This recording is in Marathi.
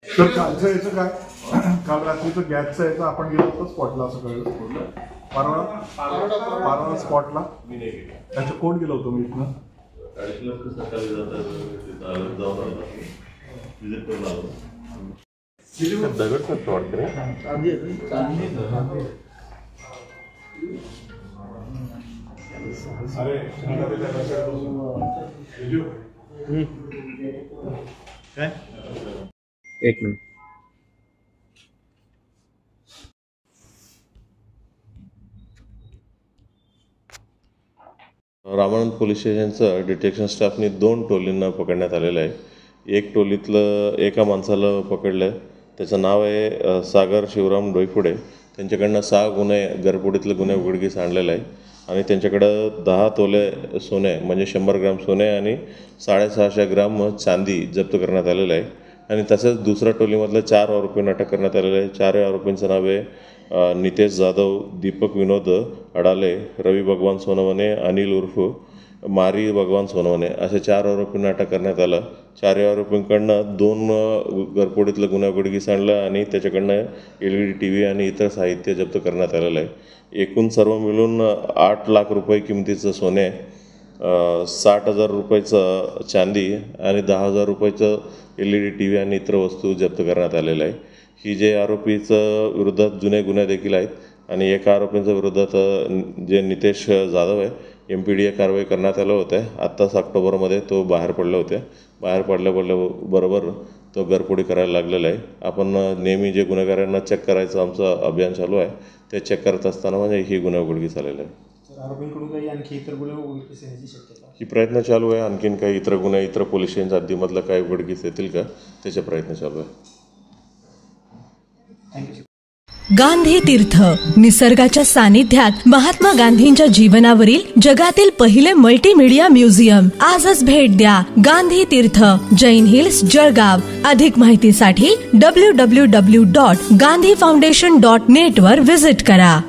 तर कालचं याचं काय, काल रात्रीचं गॅसचं याचं आपण गेलो होतो स्पॉटला, असं कळलं पारोळा स्पॉटला. त्याचं कोण गेलो होतो मी इथनं दगड करतो वाटतं. काय एक मिनिट. रामानंद पोलीस स्टेशनचं डिटेक्शन स्टाफनी 2 टोलींना पकडण्यात आलेलं आहे. एक टोलीतलं एका माणसाला पकडलं आहे, त्याचं नाव आहे सागर शिवराम डोईफुडे. त्यांच्याकडनं 6 गुन्हे घरफोडीतले गुन्हे उघडकीस आणलेलं आहे आणि त्यांच्याकडं 10 तोले सोने म्हणजे 100 ग्राम सोने आणि 650 ग्राम चांदी जप्त करण्यात आलेलं आहे. आणि तसंच दुसऱ्या टोलीमधलं 4 आरोपींना अटक करण्यात आलेलं आहे. 4 आरोपींचं नाव आहे नितेश जाधव, दीपक विनोद अडाले, रवी भगवान सोनवणे, अनिल उर्फ मारी भगवान सोनवणे असे 4 आरोपींना अटक करण्यात आलं. 4 आरोपींकडनं 2 घरफोडीतलं गुन्हा उघडकीस आणलं आणि त्याच्याकडनं LED TV आणि इतर साहित्य जप्त करण्यात आलेलं आहे. एकूण सर्व मिळून 8 लाख रुपये किमतीचं सोने, 60,000 रुपयाचं चांदी आणि 10,000 रुपयाचं LED TV आणि इतर वस्तू जप्त करण्यात आलेलं आहे. ही जे आरोपीचं विरोधात जुने गुन्हे देखील आहेत आणि एका आरोपींच्या विरोधात जे नितेश जाधव आहे MPDA कारवाई करण्यात आलं होतं. आत्ताच ऑक्टोबरमध्ये तो बाहेर पडले होते. बाहेर पडल्याबरोबर तो घरफोडी करायला लागलेला आहे. आपण नेहमी जे गुन्हेगारांना चेक करायचं आमचं अभियान चालू आहे, ते चेक करत असताना म्हणजे ही गुन्हे उघडकीस आलेलं आहे. आरोपींकडून काही आणखी इतर गुन्हे उघडकीस येण्याची शक्यता ही प्रयत्न चालू आहे. आणखीन काही इतर गुन्हे इतर पोलीस स्टेशनच्या हद्दीमधलं काही उघडकीस येतील का त्याचे प्रयत्न चालू आहे. गांधी तीर्थ, निसर्गाच्या सानिध्यात महात्मा गांधींच्या जीवनावरील जगातील पहिले मल्टीमीडिया म्युझियम. आजच भेट द्या. गांधी तीर्थ, जैन हिल्स, जळगाव. अधिक माहितीसाठी www.gandhifoundation.net वर व्हिजिट करा.